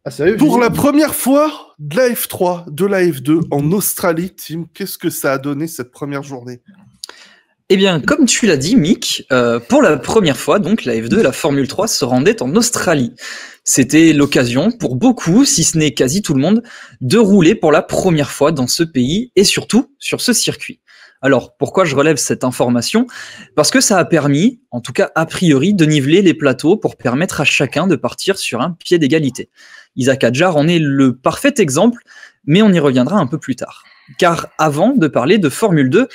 Ah, sérieux, Pour Julien la première fois de la F3, de la F2 en Australie, Tim, qu'est-ce que ça a donné cette première journée? Eh bien, comme tu l'as dit, Mick, pour la première fois, donc, la F2 et la Formule 3 se rendaient en Australie. C'était l'occasion pour beaucoup, si ce n'est quasi tout le monde, de rouler pour la première fois dans ce pays et surtout sur ce circuit. Alors, pourquoi je relève cette information? Parce que ça a permis, en tout cas a priori, de niveler les plateaux pour permettre à chacun de partir sur un pied d'égalité. Isaac Hadjar en est le parfait exemple, mais on y reviendra un peu plus tard. Car avant de parler de Formule 2,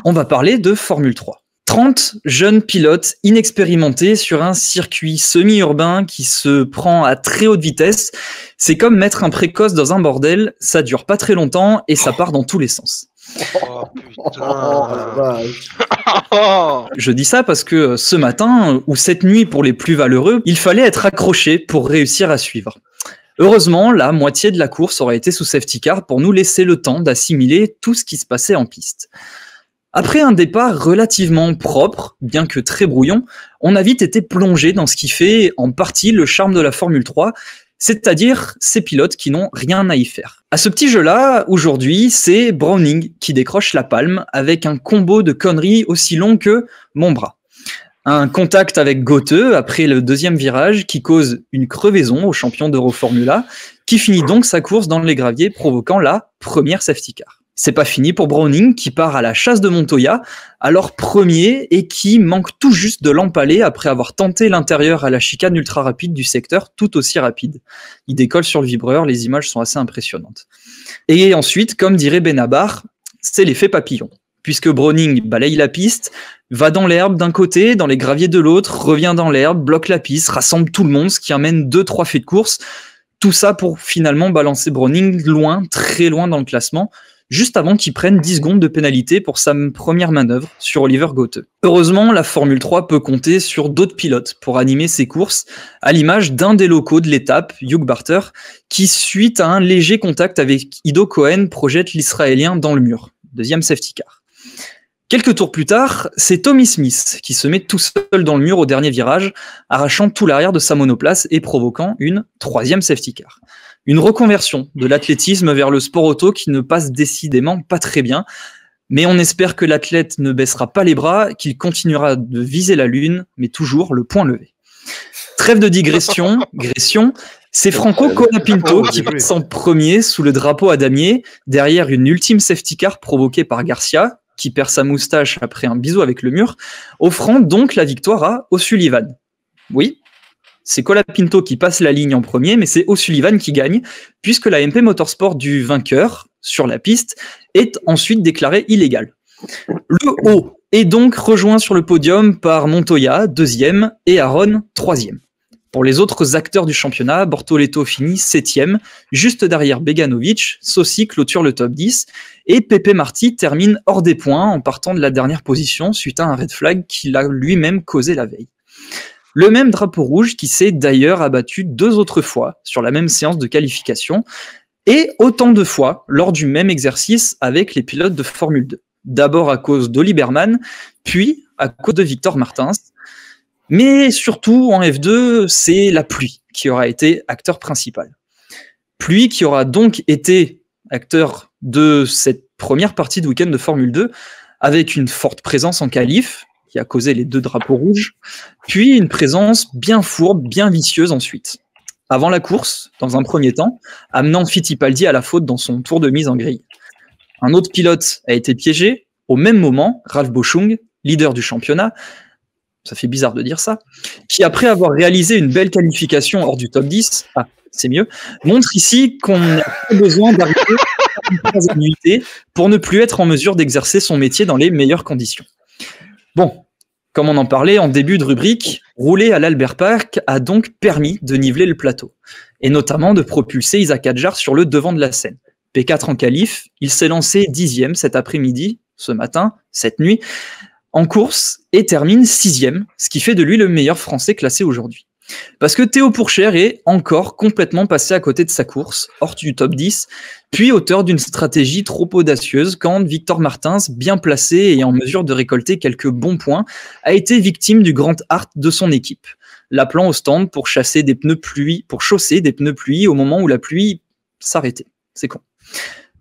on va parler de Formule 3. 30 jeunes pilotes inexpérimentés sur un circuit semi-urbain qui se prend à très haute vitesse. C'est comme mettre un précoce dans un bordel, ça dure pas très longtemps et ça part dans tous les sens. Oh putain. Je dis ça parce que ce matin, ou cette nuit pour les plus valeureux, il fallait être accroché pour réussir à suivre. Heureusement, la moitié de la course aurait été sous safety car pour nous laisser le temps d'assimiler tout ce qui se passait en piste. Après un départ relativement propre, bien que très brouillon, on a vite été plongé dans ce qui fait en partie le charme de la Formule 3, c'est-à-dire ces pilotes qui n'ont rien à y faire. À ce petit jeu-là, aujourd'hui, c'est Browning qui décroche la palme avec un combo de conneries aussi long que mon bras. Un contact avec Gothe après le deuxième virage qui cause une crevaison au champion d'Euroformula, qui finit donc sa course dans les graviers, provoquant la première safety car. C'est pas fini pour Browning qui part à la chasse de Montoya, alors premier et qui manque tout juste de l'empaler après avoir tenté l'intérieur à la chicane ultra rapide du secteur tout aussi rapide. Il décolle sur le vibreur, les images sont assez impressionnantes. Et ensuite, comme dirait Benabar, c'est l'effet papillon, puisque Browning balaye la piste, va dans l'herbe d'un côté, dans les graviers de l'autre, revient dans l'herbe, bloque la piste, rassemble tout le monde, ce qui amène 2-3 faits de course, tout ça pour finalement balancer Browning loin, très loin dans le classement, juste avant qu'il prenne 10 secondes de pénalité pour sa première manœuvre sur Oliver Gothe. Heureusement, la Formule 3 peut compter sur d'autres pilotes pour animer ses courses, à l'image d'un des locaux de l'étape, Hugh Barter, qui, suite à un léger contact avec Ido Cohen, projette l'Israélien dans le mur. Deuxième safety car. Quelques tours plus tard, c'est Tommy Smith qui se met tout seul dans le mur au dernier virage, arrachant tout l'arrière de sa monoplace et provoquant une troisième safety car. Une reconversion de l'athlétisme vers le sport auto qui ne passe décidément pas très bien, mais on espère que l'athlète ne baissera pas les bras, qu'il continuera de viser la lune, mais toujours le poing levé. Trêve de digression, c'est Franco Colapinto qui passe en premier sous le drapeau à damier, derrière une ultime safety car provoquée par Garcia, qui perd sa moustache après un bisou avec le mur, offrant donc la victoire à O'Sullivan. Oui, c'est Colapinto qui passe la ligne en premier, mais c'est O'Sullivan qui gagne, puisque la MP Motorsport du vainqueur sur la piste est ensuite déclarée illégale. Le haut est donc rejoint sur le podium par Montoya, deuxième, et Aron, troisième. Pour les autres acteurs du championnat, Bortoleto finit 7e, juste derrière Beganovic, Sossi clôture le top 10, et Pepe Marti termine hors des points en partant de la dernière position suite à un red flag qu'il a lui-même causé la veille. Le même drapeau rouge qui s'est d'ailleurs abattu 2 autres fois sur la même séance de qualification, et autant de fois lors du même exercice avec les pilotes de Formule 2. D'abord à cause d'Oli Berman, puis à cause de Victor Martins. Mais surtout, en F2, c'est la pluie qui aura été acteur principal. Pluie qui aura donc été acteur de cette première partie de week-end de Formule 2, avec une forte présence en qualif, qui a causé les 2 drapeaux rouges, puis une présence bien fourbe, bien vicieuse ensuite. Avant la course, dans un premier temps, amenant Fittipaldi à la faute dans son tour de mise en grille. Un autre pilote a été piégé, au même moment, Ralf Boschung, leader du championnat, ça fait bizarre de dire ça, qui après avoir réalisé une belle qualification hors du top 10, c'est mieux, montre ici qu'on n'a pas besoin d'arriver à une phase annuité pour ne plus être en mesure d'exercer son métier dans les meilleures conditions. Bon, comme on en parlait en début de rubrique, rouler à l'Albert Park a donc permis de niveler le plateau, et notamment de propulser Isaac Hadjar sur le devant de la scène. P4 en qualif, il s'est lancé 10e cet après-midi, ce matin, cette nuit, en course et termine 6e, ce qui fait de lui le meilleur français classé aujourd'hui. Parce que Théo Pourchaire est encore complètement passé à côté de sa course, hors du top 10, puis auteur d'une stratégie trop audacieuse quand Victor Martins, bien placé et en mesure de récolter quelques bons points, a été victime du grand art de son équipe. l'appelant au stand pour chausser des pneus pluie au moment où la pluie s'arrêtait. C'est con.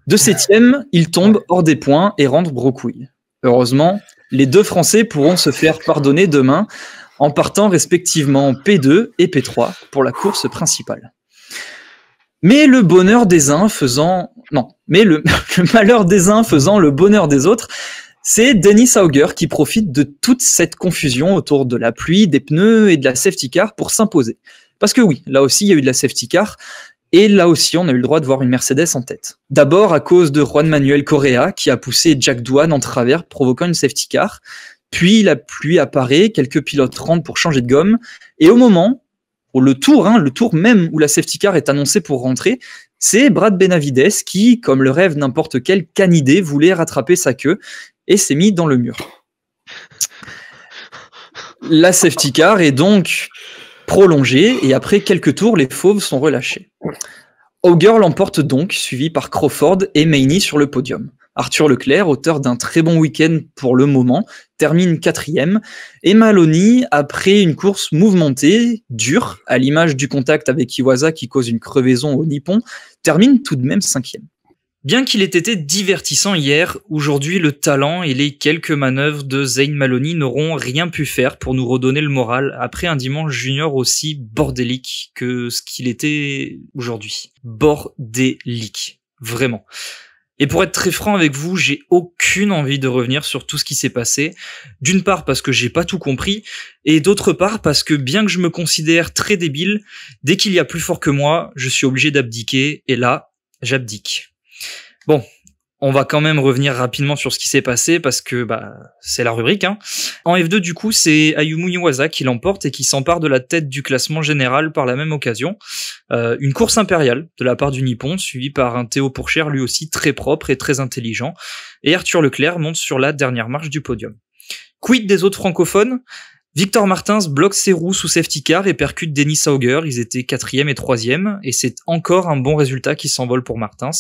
De 7e, il tombe hors des points et rentre brocouille. Heureusement, les 2 Français pourront se faire pardonner demain en partant respectivement P2 et P3 pour la course principale. Mais le malheur des uns faisant le bonheur des autres, c'est Dennis Auger qui profite de toute cette confusion autour de la pluie, des pneus et de la safety car pour s'imposer. Parce que oui, là aussi il y a eu de la safety car, et là aussi on a eu le droit de voir une Mercedes en tête. D'abord à cause de Juan Manuel Correa qui a poussé Jack Doohan en travers provoquant une safety car, puis la pluie apparaît, quelques pilotes rentrent pour changer de gomme, et au moment le tour même où la safety car est annoncée pour rentrer, c'est Brad Benavides qui, comme le rêve n'importe quel canidé, voulait rattraper sa queue et s'est mis dans le mur. La safety car est donc prolongée et après quelques tours, les fauves sont relâchés. Auger l'emporte donc, suivi par Crawford et Maini sur le podium. Arthur Leclerc, auteur d'un très bon week-end pour le moment, termine 4e, et Maloney, après une course mouvementée, dure, à l'image du contact avec Iwasa qui cause une crevaison au Nippon, termine tout de même 5e. Bien qu'il ait été divertissant hier, aujourd'hui le talent et les quelques manœuvres de Zane Maloney n'auront rien pu faire pour nous redonner le moral après un dimanche junior aussi bordélique que ce qu'il était aujourd'hui. Bordélique. Vraiment. Et pour être très franc avec vous, j'ai aucune envie de revenir sur tout ce qui s'est passé. D'une part parce que j'ai pas tout compris, et d'autre part parce que bien que je me considère très débile, dès qu'il y a plus fort que moi, je suis obligé d'abdiquer, et là, j'abdique. Bon, on va quand même revenir rapidement sur ce qui s'est passé parce que c'est la rubrique. En F2 du coup, c'est Ayumu Iwasa qui l'emporte et qui s'empare de la tête du classement général par la même occasion. Une course impériale de la part du Nippon, suivie par un Théo Pourchaire lui aussi très propre et très intelligent. Et Arthur Leclerc monte sur la dernière marche du podium. Quid des autres francophones ? Victor Martins bloque ses roues sous safety car et percute Dennis Auger, ils étaient 4e et 3e, et c'est encore un bon résultat qui s'envole pour Martins.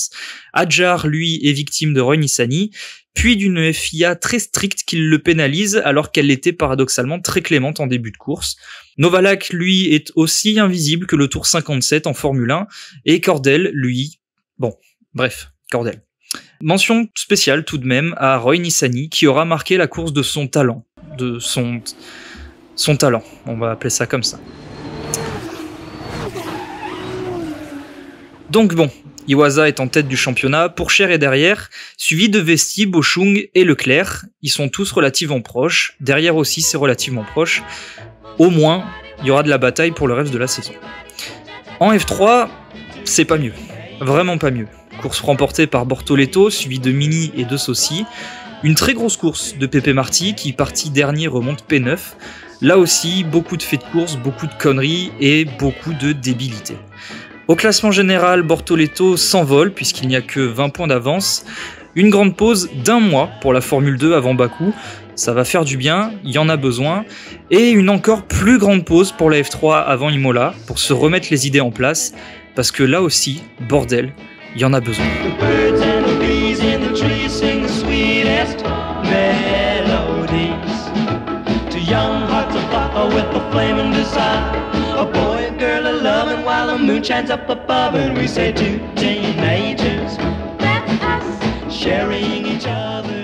Adjar, lui, est victime de Roy Nissany, puis d'une FIA très stricte qui le pénalise alors qu'elle était paradoxalement très clémente en début de course. Novalak, lui, est aussi invisible que le tour 57 en Formule 1, et Cordel, lui... Cordel. Mention spéciale tout de même à Roy Nissany qui aura marqué la course de son talent, son talent, on va appeler ça comme ça. Donc bon, Iwasa est en tête du championnat, Pourchaire est derrière, suivi de Vesti, Bochung et Leclerc. Ils sont tous relativement proches, derrière aussi c'est relativement proche. Au moins, il y aura de la bataille pour le reste de la saison. En F3, c'est pas mieux, vraiment pas mieux. Course remportée par Bortoleto, suivi de Mini et de Sossi. Une très grosse course de Pepe Marti qui, parti dernier, remonte P9. Là aussi, beaucoup de faits de course, beaucoup de conneries et beaucoup de débilité. Au classement général, Bortoleto s'envole puisqu'il n'y a que 20 points d'avance. Une grande pause d'1 mois pour la Formule 2 avant Bakou. Ça va faire du bien, il y en a besoin. Et une encore plus grande pause pour la F3 avant Imola pour se remettre les idées en place. Parce que là aussi, bordel, il y en a besoin. Young hearts afire with a flaming desire. A boy and girl are loving while the moon shines up above. And we say two teenagers, that's us, sharing each other.